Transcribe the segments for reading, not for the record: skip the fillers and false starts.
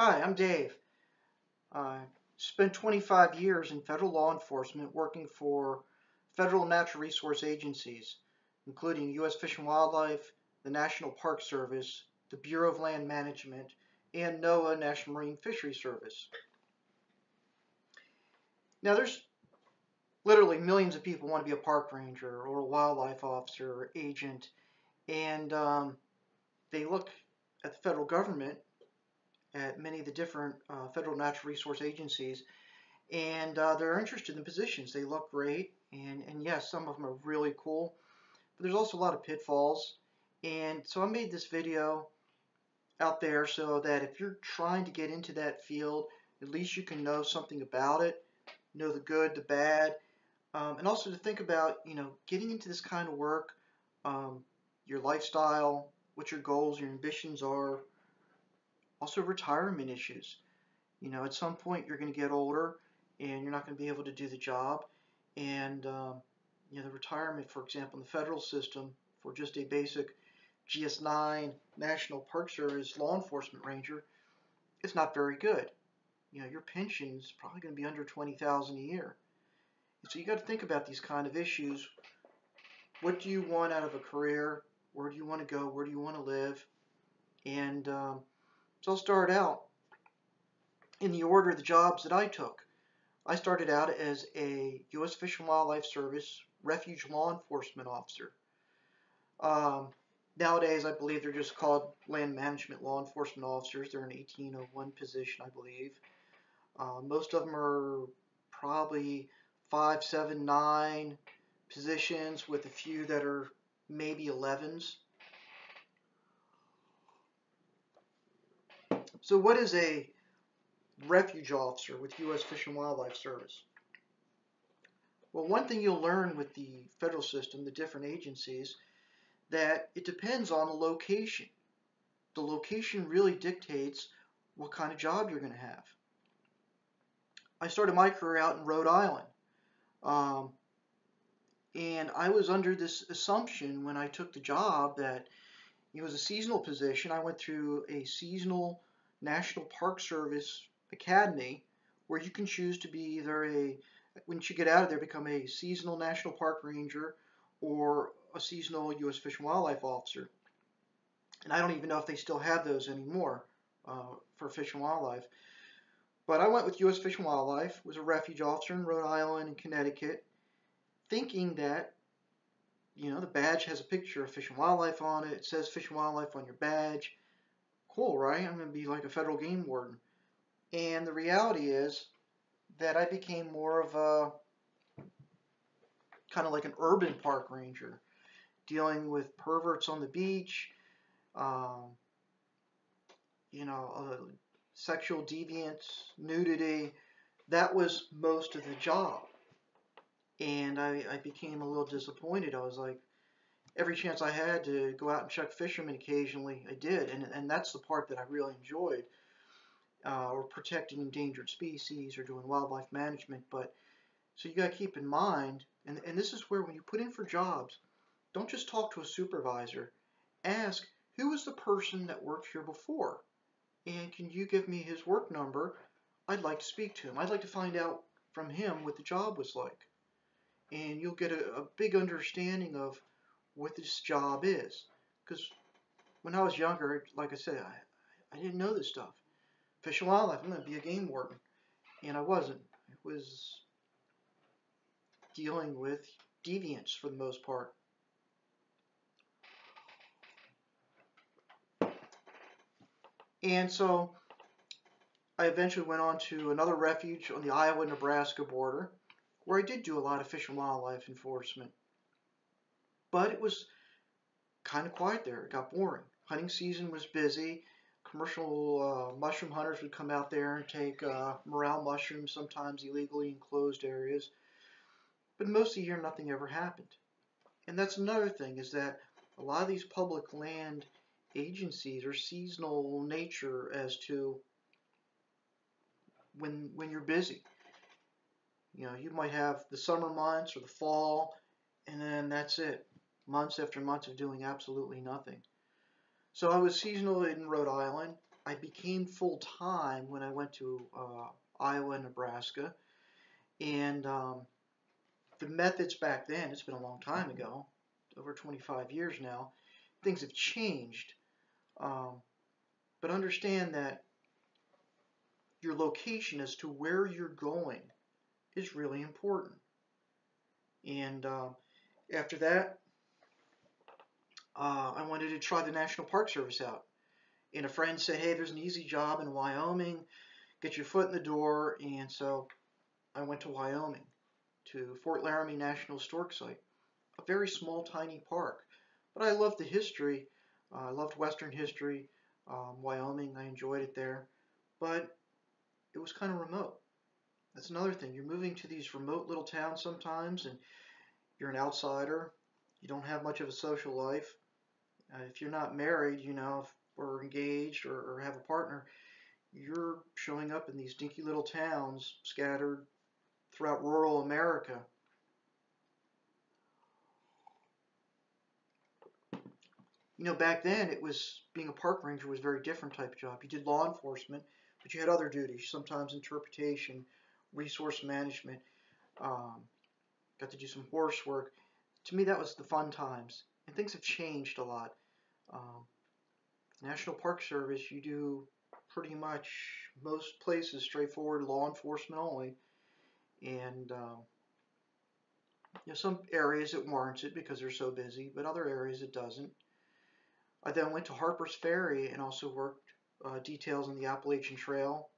Hi, I'm Dave. I spent 25 years in federal law enforcement working for federal natural resource agencies, including U.S. Fish and Wildlife, the National Park Service, the Bureau of Land Management, and NOAA, National Marine Fisheries Service. Now, there's literally millions of people who want to be a park ranger or a wildlife officer or agent, and they look at the federal government, at many of the different federal natural resource agencies, and they're interested in positions. They look great, and yes, some of them are really cool, but there's also a lot of pitfalls. And so I made this video out there so that if you're trying to get into that field, at least you can know something about it, know the good, the bad, and also to think about, getting into this kind of work, your lifestyle, what your goals, your ambitions are, also retirement issues. At some point you're going to get older and you're not going to be able to do the job. And, the retirement, for example, in the federal system for just a basic GS9 National Park Service law enforcement ranger, it's not very good. Your pension's probably going to be under $20,000 a year. And so you got to think about these kind of issues. What do you want out of a career? Where do you want to go? Where do you want to live? And so I'll start out in the order of the jobs that I took. I started out as a U.S. Fish and Wildlife Service Refuge law enforcement officer. Nowadays, I believe they're just called land management law enforcement officers. They're an 1801 position, I believe. Most of them are probably 5, 7, 9 positions, with a few that are maybe 11s. So what is a refuge officer with U.S. Fish and Wildlife Service? Well, one thing you'll learn with the federal system, the different agencies, that it depends on the location. The location really dictates what kind of job you're going to have. I started my career out in Rhode Island. And I was under this assumption when I took the job that it was a seasonal position. I went through a seasonal National Park Service academy where you can choose to be either once you get out of there, become a seasonal National Park Ranger or a seasonal U.S. Fish and Wildlife Officer. And I don't even know if they still have those anymore for Fish and Wildlife. But I went with U.S. Fish and Wildlife, was a refuge officer in Rhode Island and Connecticut, thinking that, the badge has a picture of Fish and Wildlife on it. It says Fish and Wildlife on your badge. Cool, right? I'm going to be like a federal game warden. And the reality is that I became more of a kind of like an urban park ranger, dealing with perverts on the beach, sexual deviance, nudity. That was most of the job. And I became a little disappointed. I was like, every chance I had to go out and check fishermen occasionally, I did. And that's the part that I really enjoyed, or protecting endangered species or doing wildlife management. But so you got to keep in mind, and this is where when you put in for jobs, don't just talk to a supervisor. Ask, who was the person that worked here before? And can you give me his work number? I'd like to speak to him. I'd like to find out from him what the job was like. And you'll get a big understanding of what this job is. Because when I was younger, like I said, I didn't know this stuff. Fish and Wildlife, I'm going to be a game warden. And I wasn't. It was dealing with deviants for the most part. And so I eventually went on to another refuge on the Iowa-Nebraska border, where I did do a lot of fish and wildlife enforcement. But it was kind of quiet there. It got boring. Hunting season was busy. Commercial mushroom hunters would come out there and take morel mushrooms, sometimes illegally in closed areas. But most of the year, nothing ever happened. And that's another thing, is that a lot of these public land agencies are seasonal nature as to when you're busy. You might have the summer months or the fall, and then that's it. Months after months of doing absolutely nothing. So I was seasonal in Rhode Island. I became full-time when I went to Iowa and Nebraska. And the methods back then, it's been a long time ago, over 25 years now, things have changed. Um, but understand that your location as to where you're going is really important. And after that, I wanted to try the National Park Service out. And a friend said, hey, there's an easy job in Wyoming. Get your foot in the door. And so I went to Wyoming, to Fort Laramie National Historic Site, a very small, tiny park. But I loved the history. I loved Western history. Wyoming, I enjoyed it there. But it was kind of remote. That's another thing. You're moving to these remote little towns sometimes, and you're an outsider. You don't have much of a social life. If you're not married, or engaged or have a partner, you're showing up in these dinky little towns scattered throughout rural America. Back then it was being a park ranger was a very different type of job. You did law enforcement, but you had other duties, sometimes interpretation, resource management. Um, got to do some horse work. To me, that was the fun times, and things have changed a lot. Um, National Park Service, you do pretty much most places straightforward law enforcement only, and some areas it warrants it because they're so busy, but other areas it doesn't. I then went to Harper's Ferry and also worked details on the Appalachian Trail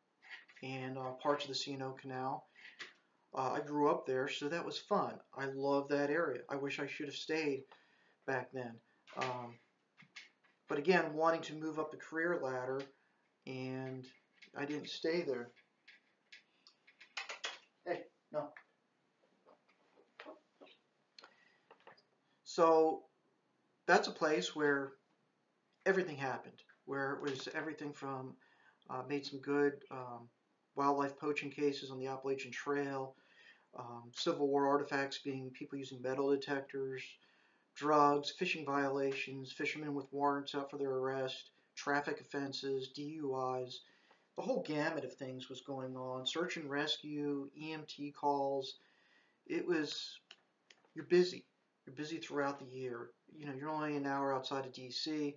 and parts of the C&O Canal. I grew up there, so that was fun. I love that area. I wish I should have stayed back then. But again, wanting to move up the career ladder, and I didn't stay there. Hey, no. So that's a place where everything happened, where it was everything from made some good wildlife poaching cases on the Appalachian Trail, Civil War artifacts being people using metal detectors, drugs, fishing violations, fishermen with warrants out for their arrest, traffic offenses, DUIs. The whole gamut of things was going on. Search and rescue, EMT calls. It was, you're busy. You're busy throughout the year. You're only an hour outside of DC,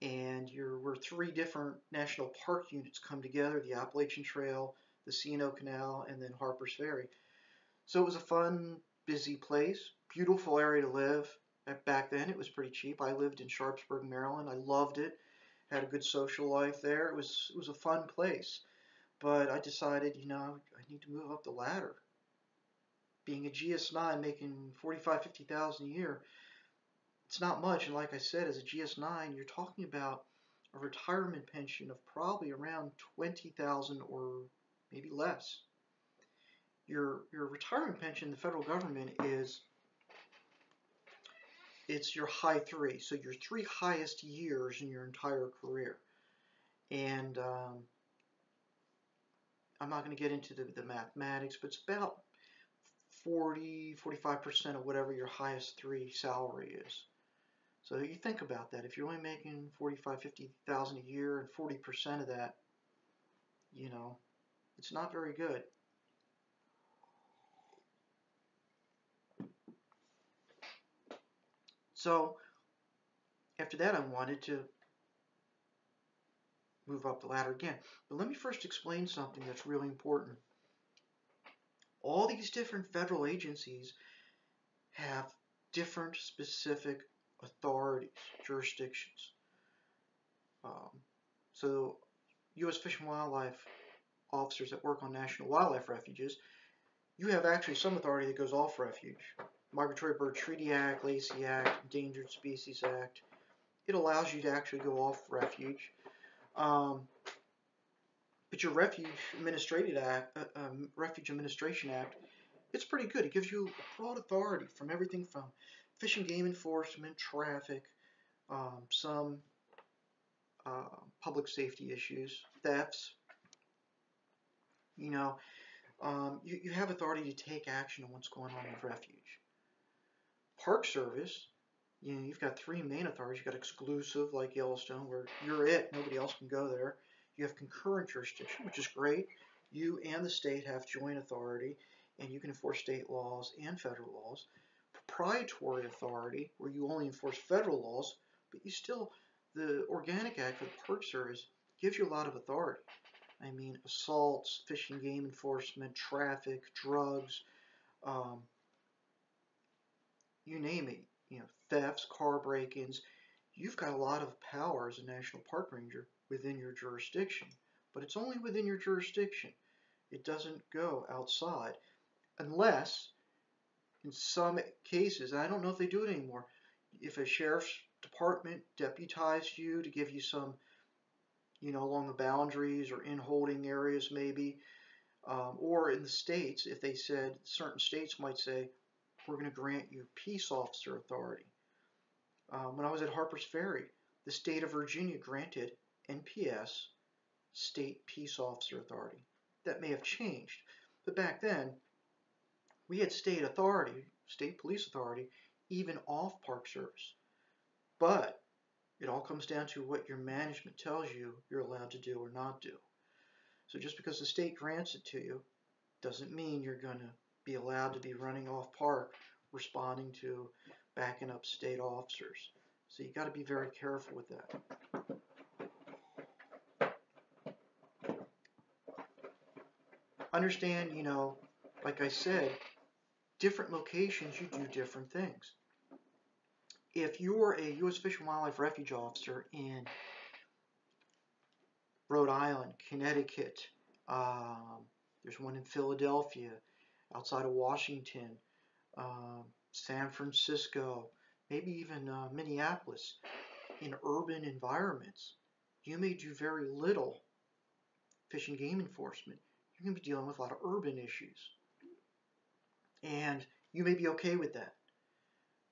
and where 3 different national park units come together, the Appalachian Trail, the C&O Canal, and then Harper's Ferry. So it was a fun, busy place, beautiful area to live. Back then it was pretty cheap. I lived in Sharpsburg, Maryland. I loved it. Had a good social life there. It was a fun place. But I decided, I need to move up the ladder. Being a GS9 making 45, 50,000 a year, it's not much. And like I said, as a GS9, you're talking about a retirement pension of probably around 20,000 or maybe less. Your retirement pension in the federal government it's your high 3, so your 3 highest years in your entire career. And I'm not going to get into the mathematics, but it's about 45% of whatever your highest 3 salary is. So you think about that. If you're only making 45, 50,000 a year and 40% of that, it's not very good. So after that, I wanted to move up the ladder again. But let me first explain something that's really important. All these different federal agencies have different specific authorities, jurisdictions. So U.S. Fish and Wildlife officers that work on national wildlife refuges, you have actually some authority that goes off refuge. Migratory Bird Treaty Act, Lacey Act, Endangered Species Act. It allows you to actually go off refuge. But your Refuge Administration Act, it's pretty good. It gives you broad authority from everything from fish and game enforcement, traffic, some public safety issues, thefts. You have authority to take action on what's going on with refuge. Park Service, you've got 3 main authorities. You've got exclusive, like Yellowstone, where you're it, nobody else can go there. You have concurrent jurisdiction, which is great. You and the state have joint authority, and you can enforce state laws and federal laws. Proprietary authority, where you only enforce federal laws, but you still, the Organic Act for the Park Service gives you a lot of authority. I mean, assaults, fish and game enforcement, traffic, drugs, um, you name it, thefts, car break-ins. You've got a lot of power as a national park ranger within your jurisdiction, but it's only within your jurisdiction. It doesn't go outside unless, in some cases, and I don't know if they do it anymore, if a sheriff's department deputized you to give you some, along the boundaries or in holding areas maybe, or in the states, if they said, certain states might say, we're going to grant you peace officer authority. When I was at Harper's Ferry, the state of Virginia granted NPS, State Peace Officer Authority. That may have changed, but back then, we had state authority, state police authority, even off Park Service. But it all comes down to what your management tells you you're allowed to do or not do. So just because the state grants it to you doesn't mean you're going to be allowed to be running off park responding to backing up state officers. So you got to be very careful with that. Understand, like I said, different locations you do different things. If you're a U.S. Fish and Wildlife Refuge officer in Rhode Island, Connecticut, there's one in Philadelphia, outside of Washington, San Francisco, maybe even Minneapolis, in urban environments, you may do very little fish and game enforcement. You're going to be dealing with a lot of urban issues. And you may be okay with that.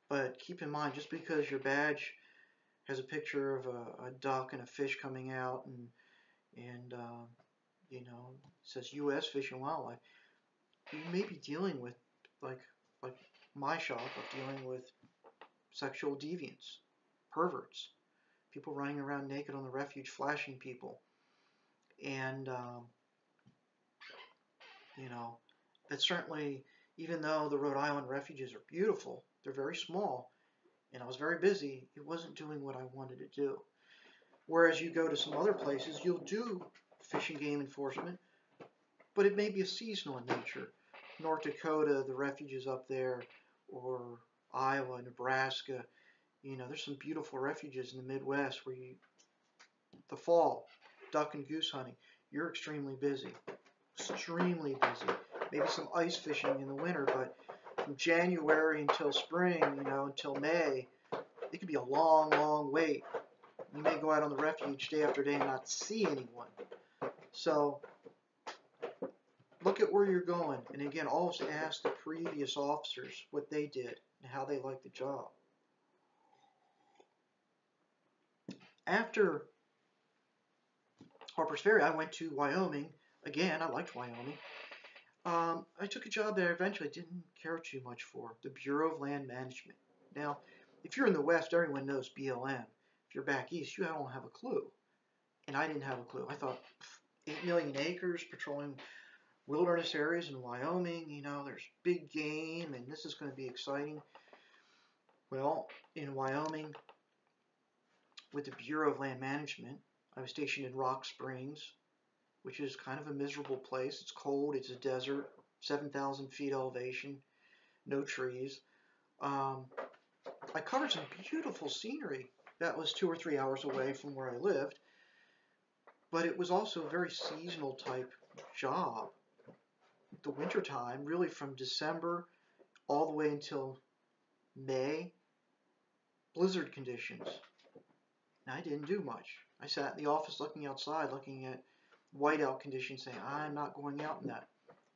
But keep in mind, just because your badge has a picture of a duck and a fish coming out and says U.S. Fish and Wildlife, you may be dealing with, like my shop, of dealing with sexual deviants, perverts, people running around naked on the refuge flashing people. And, that's certainly, even though the Rhode Island refuges are beautiful, they're very small, and I was very busy, it wasn't doing what I wanted to do. Whereas you go to some other places, you'll do fish and game enforcement, but it may be a seasonal in nature. North Dakota, the refuges up there, or Iowa, Nebraska, there's some beautiful refuges in the Midwest where the fall, duck and goose hunting, you're extremely busy. Extremely busy. Maybe some ice fishing in the winter, but from January until spring, until May, it could be a long, long wait. You may go out on the refuge day after day and not see anyone. So look at where you're going. And again, always ask the previous officers what they did and how they liked the job. After Harper's Ferry, I went to Wyoming. Again, I liked Wyoming. I took a job there eventually I didn't care too much for, the Bureau of Land Management. Now, if you're in the West, everyone knows BLM. If you're back East, you don't have a clue. And I didn't have a clue. I thought, 8 million acres patrolling wilderness areas in Wyoming, there's big game, and this is going to be exciting. Well, in Wyoming, with the Bureau of Land Management, I was stationed in Rock Springs, which is kind of a miserable place. It's cold, it's a desert, 7,000 feet elevation, no trees. I covered some beautiful scenery that was 2 or 3 hours away from where I lived, but it was also a very seasonal type job. The winter time, really from December all the way until May, blizzard conditions. And I didn't do much. I sat in the office looking outside, looking at whiteout conditions, saying, I'm not going out in that,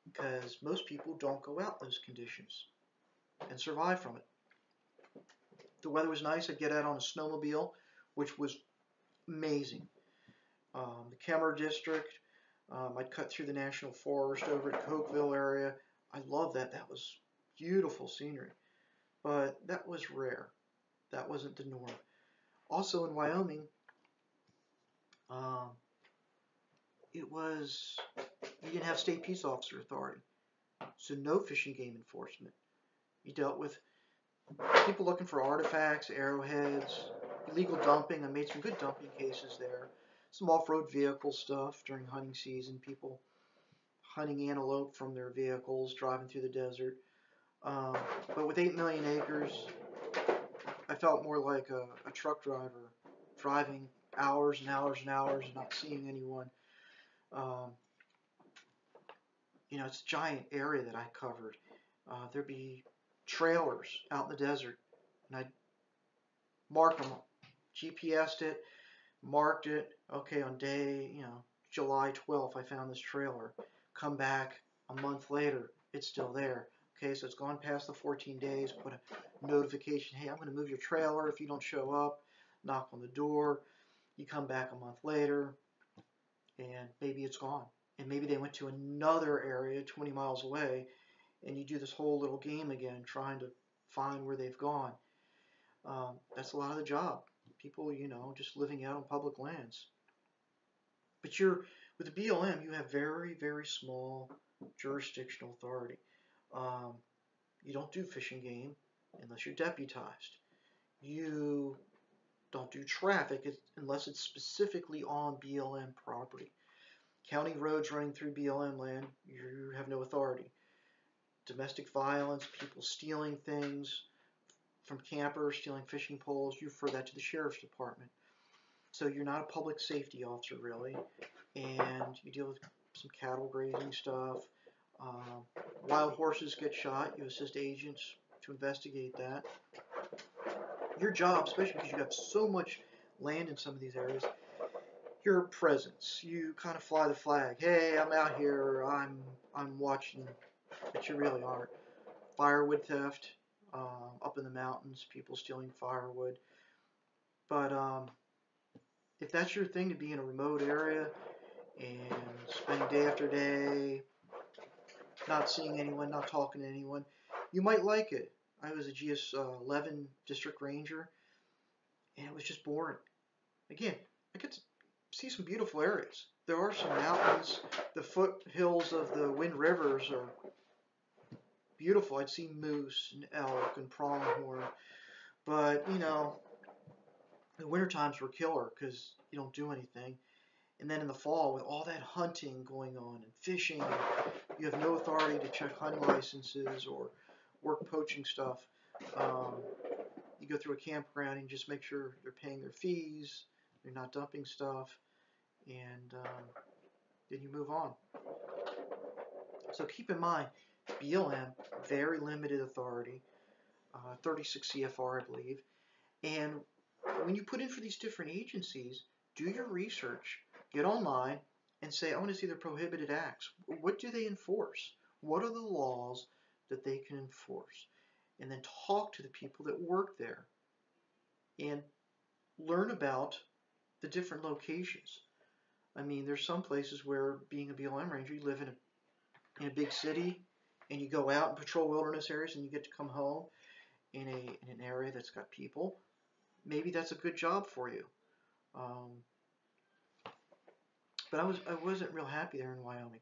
because most people don't go out in those conditions and survive from it. The weather was nice. I'd get out on a snowmobile, which was amazing. The Kemmer District, I'd cut through the National Forest over at Cokeville area. I love that. That was beautiful scenery. But that was rare. That wasn't the norm. Also in Wyoming, you didn't have state peace officer authority, so no fish and game enforcement. You dealt with people looking for artifacts, arrowheads, illegal dumping. I made some good dumping cases there. Some off-road vehicle stuff during hunting season, people hunting antelope from their vehicles, driving through the desert. But with 8 million acres, I felt more like a truck driver driving hours and hours and hours and not seeing anyone. Um, it's a giant area that I covered. There'd be trailers out in the desert, and I'd mark them, GPS'd it, marked it. Okay, on day, July 12th, I found this trailer. Come back a month later, it's still there. Okay, so it's gone past the 14 days. Put a notification, hey, I'm going to move your trailer if you don't show up. Knock on the door. You come back a month later, and maybe it's gone. And maybe they went to another area 20 miles away, and you do this whole little game again, trying to find where they've gone. That's a lot of the job. People, just living out on public lands. But with the BLM, you have very, very small jurisdictional authority. You don't do fish and game unless you're deputized. You don't do traffic unless it's specifically on BLM property. County roads running through BLM land, you have no authority. Domestic violence, people stealing things from campers, stealing fishing poles, you refer that to the sheriff's department. So you're not a public safety officer, really, and you deal with some cattle grazing stuff. Wild horses get shot, you assist agents to investigate that. Your job, especially because you have so much land in some of these areas, your presence. You kind of fly the flag. Hey, I'm out here. I'm watching, but you really aren't. Firewood theft up in the mountains, people stealing firewood. But if that's your thing, to be in a remote area and spending day after day not seeing anyone, not talking to anyone, you might like it. I was a GS 11 district ranger, and it was just boring. Again, I get to see some beautiful areas. There are some mountains. The foothills of the Wind Rivers are beautiful. I'd see moose and elk and pronghorn. But, the winter times were killer because you don't do anything. And then in the fall, with all that hunting going on and fishing, you have no authority to check hunting licenses or work poaching stuff. You go through a campground and just make sure they're paying their fees, they're not dumping stuff, and then you move on. So keep in mind, BLM, very limited authority, 36 CFR, I believe. And when you put in for these different agencies, do your research, get online, and say, I want to see their prohibited acts. What do they enforce? What are the laws that they can enforce? And then talk to the people that work there and learn about the different locations. I mean, there's some places where, being a BLM ranger, you live in a big city, and you go out and patrol wilderness areas, and you get to come home in an area that's got people. Maybe that's a good job for you. But I wasn't real happy there in Wyoming.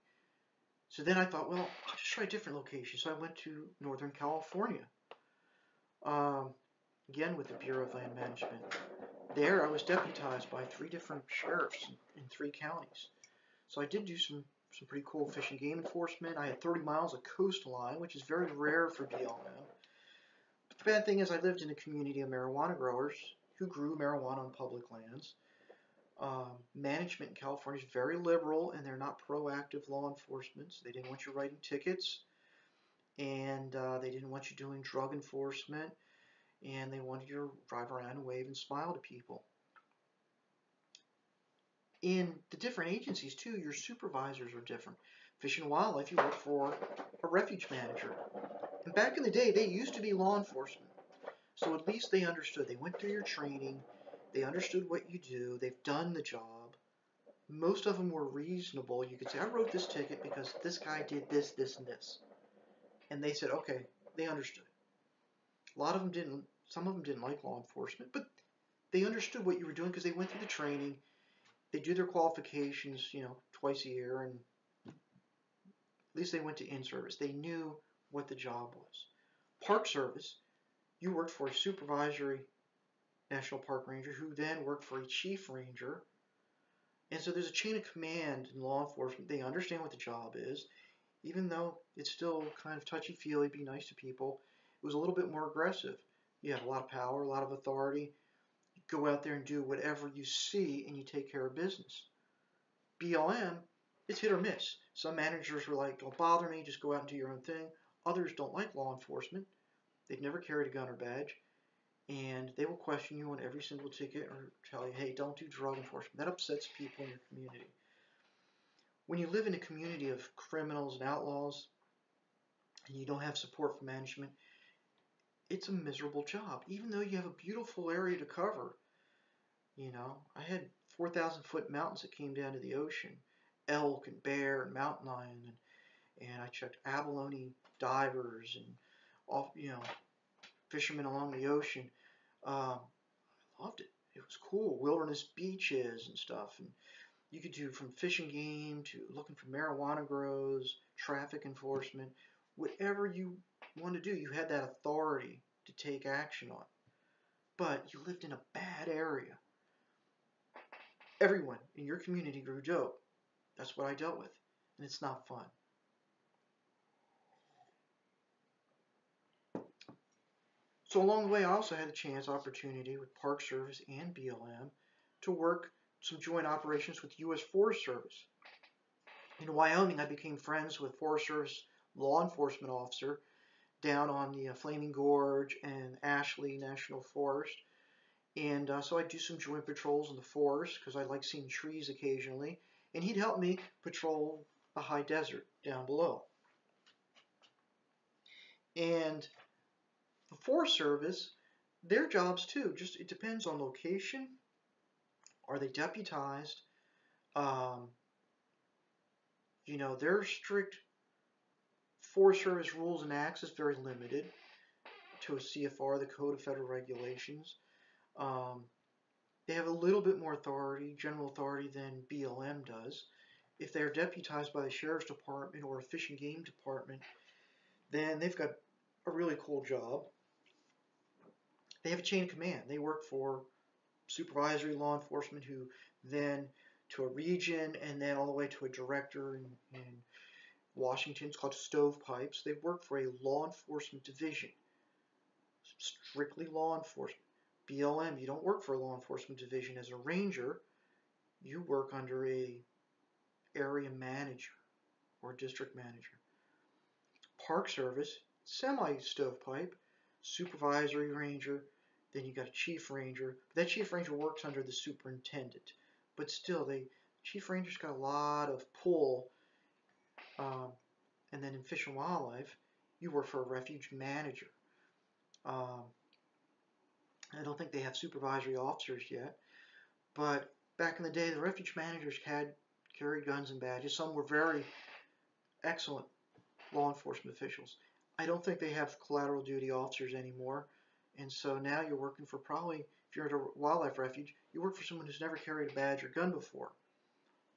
So then I thought, well, I'll just try a different location. So I went to Northern California. Again with the Bureau of Land Management. There I was deputized by 3 different sheriffs in 3 counties. So I did do some pretty cool fish and game enforcement. I had 30 miles of coastline, which is very rare for BLM. But the bad thing is I lived in a community of marijuana growers who grew marijuana on public lands. Management in California is very liberal, and they're not proactive law enforcement. So they didn't want you writing tickets, and they didn't want you doing drug enforcement, and they wanted you to drive around and wave and smile to people. In the different agencies, too, your supervisors are different. Fish and Wildlife, you work for a refuge manager. And back in the day, they used to be law enforcement. So at least they understood. They went through your training. They understood what you do. They've done the job. Most of them were reasonable. You could say, I wrote this ticket because this guy did this, this, and this. And they said, okay, they understood. A lot of them didn't. Some of them didn't like law enforcement, but they understood what you were doing because they went through the training. They do their qualifications, twice a year, and at least they went to in-service. They knew what the job was. Park Service, you worked for a supervisory national park ranger who then worked for a chief ranger. And so there's a chain of command in law enforcement. They understand what the job is, even though it's still kind of touchy-feely, be nice to people. It was a little bit more aggressive. You had a lot of power, a lot of authority. You go out there and do whatever you see, and you take care of business. BLM, it's hit or miss. Some managers were like, don't bother me, just go out and do your own thing. Others don't like law enforcement. They've never carried a gun or badge. And they will question you on every single ticket or tell you, hey, don't do drug enforcement. That upsets people in your community. When you live in a community of criminals and outlaws and you don't have support from management, it's a miserable job. Even though you have a beautiful area to cover, I had 4,000-foot mountains that came down to the ocean, elk and bear and mountain lion, and I checked abalone divers and off, fishermen along the ocean. I loved it. It was cool. Wilderness beaches and stuff, and you could do from fishing game to looking for marijuana grows, traffic enforcement, whatever you want to do. You had that authority to take action on, but you lived in a bad area. Everyone in your community grew dope. That's what I dealt with, and it's not fun. So along the way, I also had a opportunity with Park Service and BLM to work some joint operations with U.S. Forest Service. In Wyoming, I became friends with Forest Service law enforcement officer down on the Flaming Gorge and Ashley National Forest. And so I'd do some joint patrols in the forest because I like seeing trees occasionally. And he'd help me patrol the high desert down below. And the Forest Service, their jobs too, just it depends on location. Are they deputized? Their strict Forest Service rules and acts is very limited to a CFR, the Code of Federal Regulations. They have a little bit more authority, general authority, than BLM does. If they're deputized by the Sheriff's Department or a Fish and Game Department, then they've got a really cool job. They have a chain of command. They work for supervisory law enforcement who then to a region and then all the way to a director in Washington. It's called stovepipes. They work for a law enforcement division. Strictly law enforcement. BLM, you don't work for a law enforcement division as a ranger. You work under a area manager or district manager. Park Service, semi-stovepipe, supervisory ranger, then you got a chief ranger. That chief ranger works under the superintendent. But still, chief ranger's got a lot of pull. And then in Fish and Wildlife, you work for a refuge manager. I don't think they have supervisory officers yet. But back in the day, the refuge managers carried guns and badges. Some were very excellent law enforcement officials. I don't think they have collateral duty officers anymore. And so now you're working for probably, if you're at a wildlife refuge, you work for someone who's never carried a badge or gun before.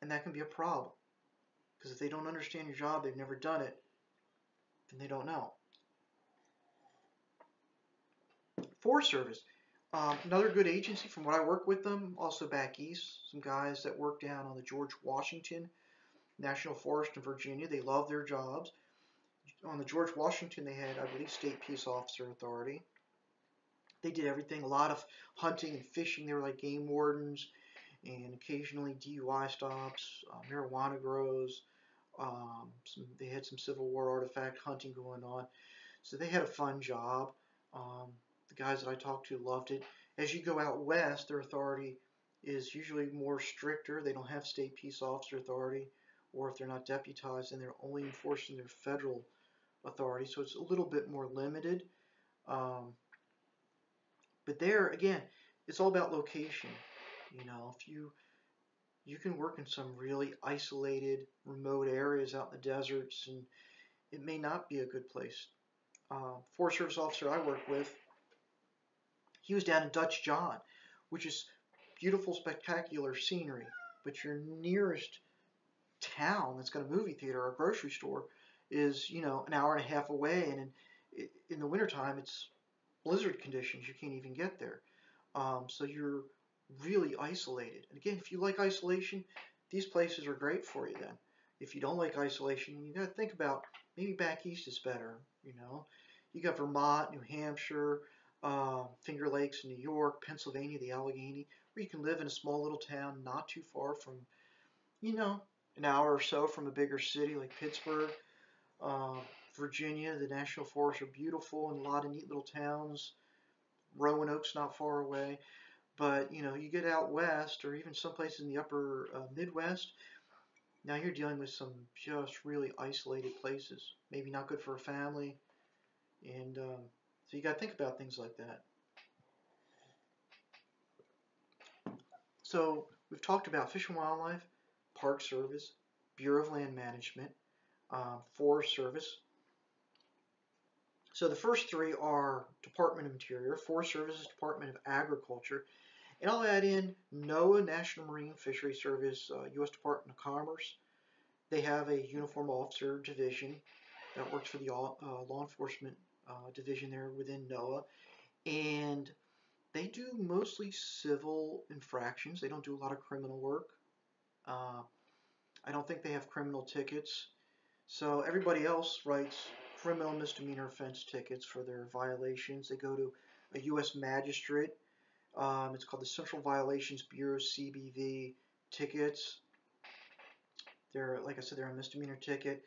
And that can be a problem. Because if they don't understand your job, they've never done it, then they don't know. Forest Service. Another good agency from what I work with them, also back east, some guys that work down on the George Washington National Forest in Virginia. They love their jobs. On the George Washington, they had, I believe, State Peace Officer Authority. They did everything, a lot of hunting and fishing. They were like game wardens, and occasionally DUI stops, marijuana grows. They had some Civil War artifact hunting going on. So they had a fun job. The guys that I talked to loved it. As you go out west, their authority is usually more stricter. They don't have State Peace Officer Authority, or if they're not deputized, then they're only enforcing their federal authority. So it's a little bit more limited. But there, again, it's all about location. If you can work in some really isolated, remote areas out in the deserts, and it may not be a good place. Forest Service officer I work with, he was down in Dutch John, which is beautiful, spectacular scenery, but your nearest town that's got a movie theater or a grocery store is, an hour and a half away, and in the wintertime it's blizzard conditions. You can't even get there. So you're really isolated. And again, if you like isolation, these places are great for you then. If you don't like isolation, you got to think about maybe back east is better. You got Vermont, New Hampshire, Finger Lakes in New York, Pennsylvania, the Allegheny, where you can live in a small little town not too far from, an hour or so from a bigger city like Pittsburgh. Uh, Virginia, the national forests are beautiful and a lot of neat little towns. Roanoke's not far away. But, you get out west or even someplace in the upper Midwest, now you're dealing with some just really isolated places. Maybe not good for a family. And so you got to think about things like that. So we've talked about Fish and Wildlife, Park Service, Bureau of Land Management, Forest Service. So the first three are Department of Interior, Forest Service is Department of Agriculture, and I'll add in NOAA, National Marine Fishery Service, U.S. Department of Commerce. They have a uniform officer division that works for the law enforcement division there within NOAA, and they do mostly civil infractions. They don't do a lot of criminal work. I don't think they have criminal tickets. So everybody else writes criminal misdemeanor offense tickets for their violations. They go to a U.S. magistrate. It's called the Central Violations Bureau, CBV tickets. They're, like I said, they're a misdemeanor ticket.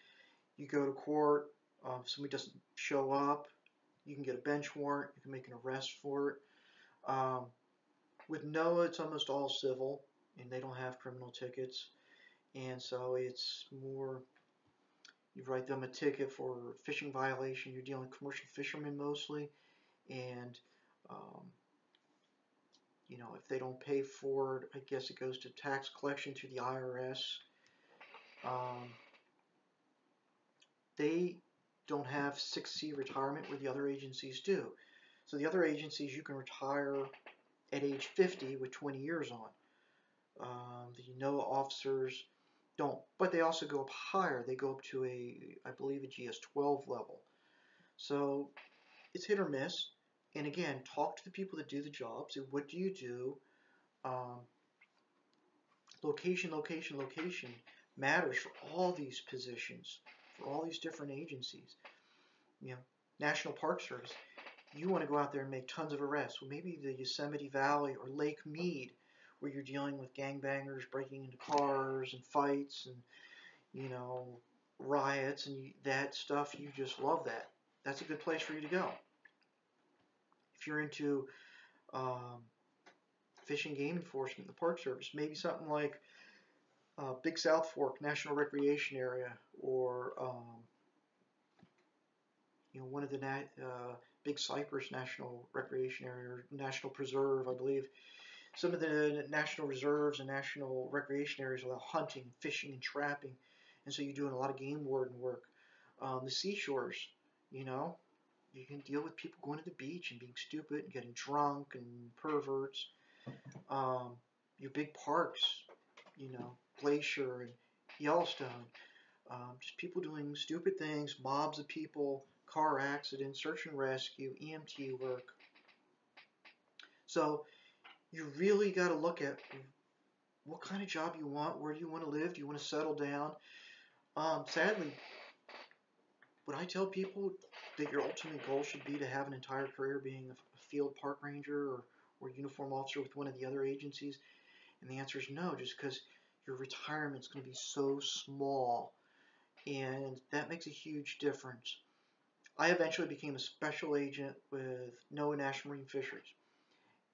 You go to court. If somebody doesn't show up, you can get a bench warrant. You can make an arrest for it. With NOAA, it's almost all civil, and they don't have criminal tickets. And so it's more, you write them a ticket for fishing violation. You're dealing with commercial fishermen mostly. And, if they don't pay for it, I guess it goes to tax collection through the IRS. They don't have 6C retirement where the other agencies do. So the other agencies, you can retire at age 50 with 20 years on. The NOAA officers don't, but they also go up higher. They go up to I believe, a GS-12 level. So it's hit or miss. And again, talk to the people that do the jobs. What do you do? Location matters for all these positions, for all these different agencies. National Park Service, you want to go out there and make tons of arrests. Well, maybe the Yosemite Valley or Lake Mead, where you're dealing with gangbangers breaking into cars and fights and, riots and that stuff. You just love that. That's a good place for you to go. If you're into fish and game enforcement, the Park Service, maybe something like Big South Fork National Recreation Area, or one of the Big Cypress National Recreation Area, or National Preserve, I believe. Some of the national reserves and national recreation areas allow hunting, fishing, and trapping, and so you're doing a lot of game warden work. The seashores, you can deal with people going to the beach and being stupid and getting drunk and perverts. Your big parks, Glacier and Yellowstone, just people doing stupid things, mobs of people, car accidents, search and rescue, EMT work. So you really got to look at what kind of job you want, where do you want to live, do you want to settle down? Sadly, would I tell people that your ultimate goal should be to have an entire career being a field park ranger or uniform officer with one of the other agencies? And the answer is no, just because your retirement's going to be so small, and that makes a huge difference. I eventually became a special agent with NOAA National Marine Fisheries,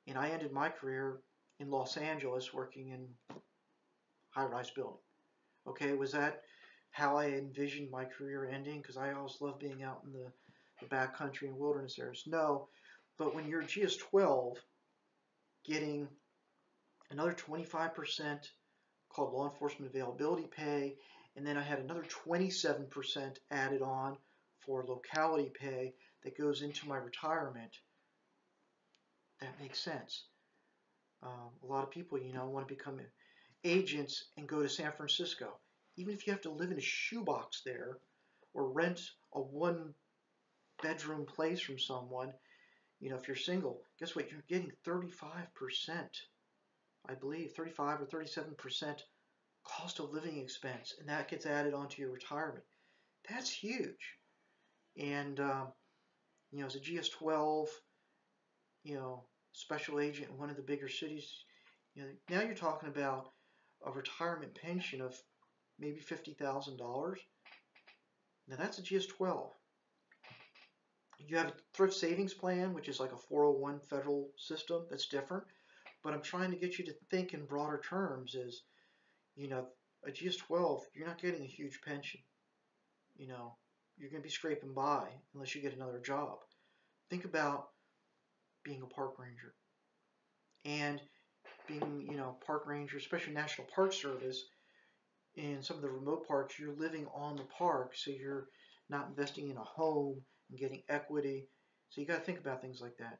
and I ended my career in Los Angeles working in high-rise building. Okay, was that how I envisioned my career ending? Because I always loved being out in the backcountry and wilderness areas. No, but when you're GS-12, getting another 25% called law enforcement availability pay, and then I had another 27% added on for locality pay that goes into my retirement. That makes sense. A lot of people, want to become agents and go to San Francisco. Even if you have to live in a shoebox there or rent a one bedroom place from someone, if you're single, guess what? You're getting 35%, I believe, 35 or 37% cost of living expense, and that gets added onto your retirement. That's huge. And, as a GS-12, special agent in one of the bigger cities, now you're talking about a retirement pension of maybe $50,000. Now that's a GS-12. You have a thrift savings plan, which is like a 401 federal system that's different. But I'm trying to get you to think in broader terms is, a GS-12, you're not getting a huge pension. You're going to be scraping by unless you get another job. Think about being a park ranger and being, park ranger, especially National Park Service. In some of the remote parks, you're living on the park, so you're not investing in a home and getting equity. So you got to think about things like that.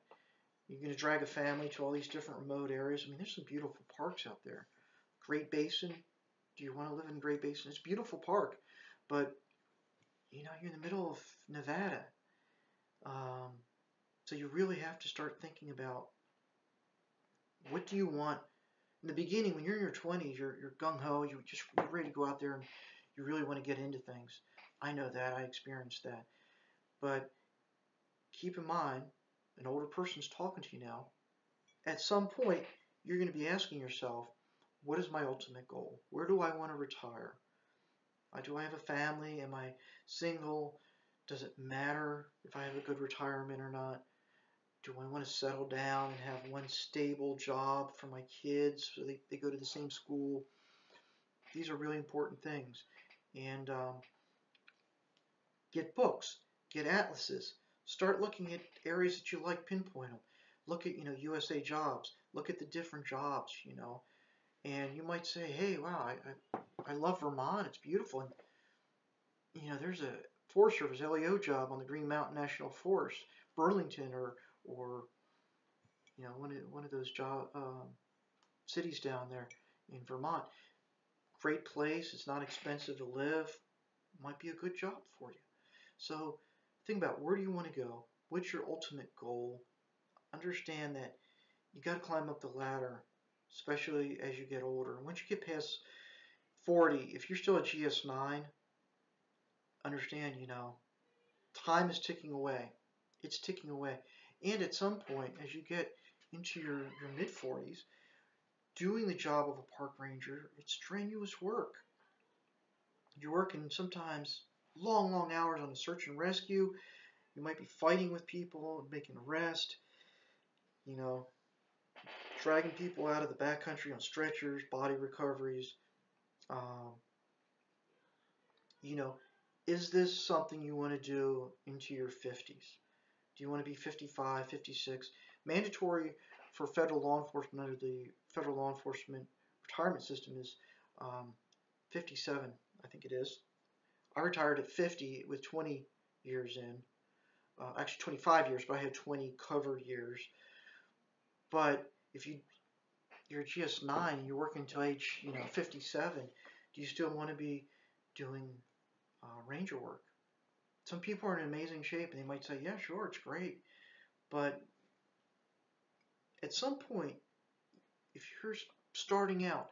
You're going to drag a family to all these different remote areas. I mean, there's some beautiful parks out there. Great Basin. Do you want to live in Great Basin? It's a beautiful park, but you're in the middle of Nevada. So you really have to start thinking about what do you want. In the beginning, when you're in your 20s, you're gung-ho, you're ready to go out there and you really want to get into things. I know that. I experienced that. But keep in mind, an older person's talking to you now. At some point, you're going to be asking yourself, what is my ultimate goal? Where do I want to retire? Do I have a family? Am I single? Does it matter if I have a good retirement or not? Do I want to settle down and have one stable job for my kids so they go to the same school? These are really important things. And get books, get atlases. Start looking at areas that you like, pinpoint them. Look at, USA Jobs. Look at the different jobs, And you might say, hey, wow, I love Vermont. It's beautiful. And, there's a Forest Service LEO job on the Green Mountain National Forest, Burlington, or one of those cities down there in Vermont. Great place. It's not expensive to live. Might be a good job for you. So think about, where do you want to go? What's your ultimate goal? Understand that you got to climb up the ladder, especially as you get older. Once you get past 40, if you're still a GS9, understand, time is ticking away. It's ticking away. And at some point, as you get into your mid-40s, doing the job of a park ranger, it's strenuous work. You're working sometimes long, long hours on a search and rescue. You might be fighting with people, making arrests, dragging people out of the backcountry on stretchers, body recoveries. Is this something you want to do into your 50s? Do you want to be 55, 56? Mandatory for federal law enforcement under the federal law enforcement retirement system is 57, I think it is. I retired at 50 with 20 years in. Actually 25 years, but I had 20 covered years. But if you're GS9 and you're working until age 57, do you still want to be doing ranger work? Some people are in amazing shape and they might say, yeah, sure, it's great. But at some point, if you're starting out,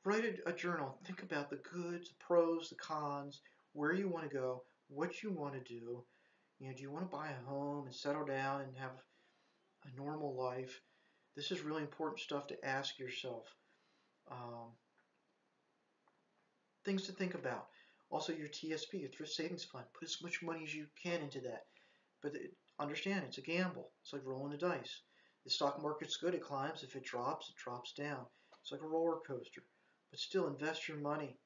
write a journal. Think about the goods, the pros, the cons, where you want to go, what you want to do. Do you want to buy a home and settle down and have a normal life? This is really important stuff to ask yourself. Things to think about. Also, your TSP, your thrift savings fund. Put as much money as you can into that. But understand, it's a gamble. It's like rolling the dice. The stock market's good, it climbs. If it drops down. It's like a roller coaster. But still, invest your money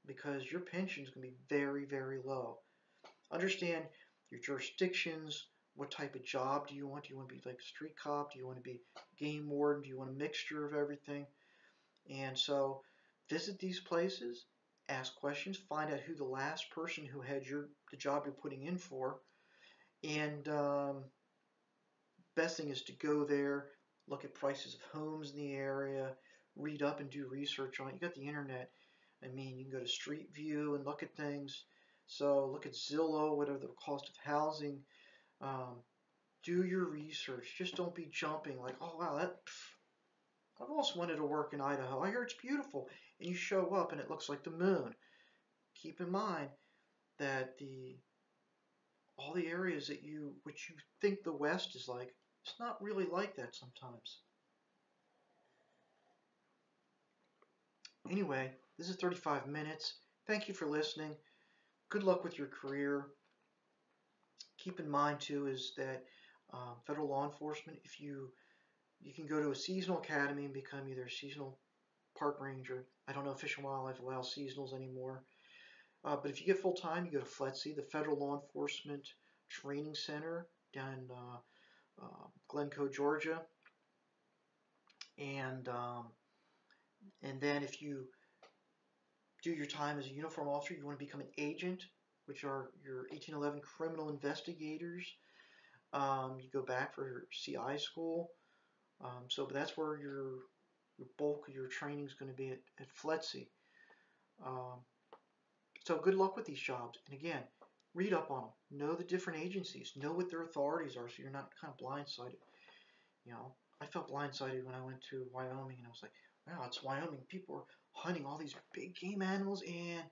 because your pension is going to be very, very low. Understand your jurisdictions. What type of job do you want? Do you want to be like a street cop? Do you want to be game warden? Do you want a mixture of everything? And so visit these places, ask questions, find out who the last person who had the job you're putting in for. And best thing is to go there, look at prices of homes in the area, read up and do research on it. You got the internet. I mean, you can go to Street View and look at things. So look at Zillow, whatever the cost of housing. Um, do your research. Just don't be jumping like, oh wow, I've always wanted to work in Idaho. I hear it's beautiful. And you show up and it looks like the moon. Keep in mind that all the areas which you think the West is like, it's not really like that sometimes. Anyway, this is 35 minutes. Thank you for listening. Good luck with your career. Keep in mind too is that federal law enforcement, if you can go to a seasonal academy and become either a seasonal park ranger. I don't know if Fish and Wildlife allows seasonals anymore. But if you get full time, you go to FLETC, the Federal Law Enforcement Training Center down in Glencoe, Georgia. And then if you do your time as a uniform officer, you want to become an agent, which are your 1811 criminal investigators. You go back for CI school. So that's where your bulk of your training is going to be at FLETC. So good luck with these jobs. And again, read up on them. Know the different agencies. Know what their authorities are so you're not kind of blindsided. You know, I felt blindsided when I went to Wyoming and I was like, wow, it's Wyoming. People are hunting all these big game animals and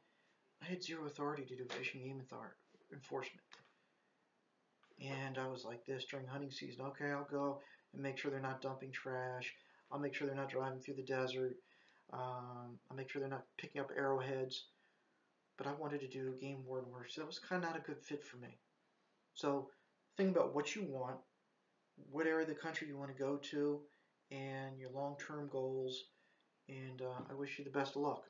I had zero authority to do fish and game enforcement. And I was like this during hunting season. Okay, I'll go and make sure they're not dumping trash. I'll make sure they're not driving through the desert. I'll make sure they're not picking up arrowheads. But I wanted to do game warden work, so that was kind of not a good fit for me. So think about what you want, what area of the country you want to go to, and your long-term goals, and I wish you the best of luck.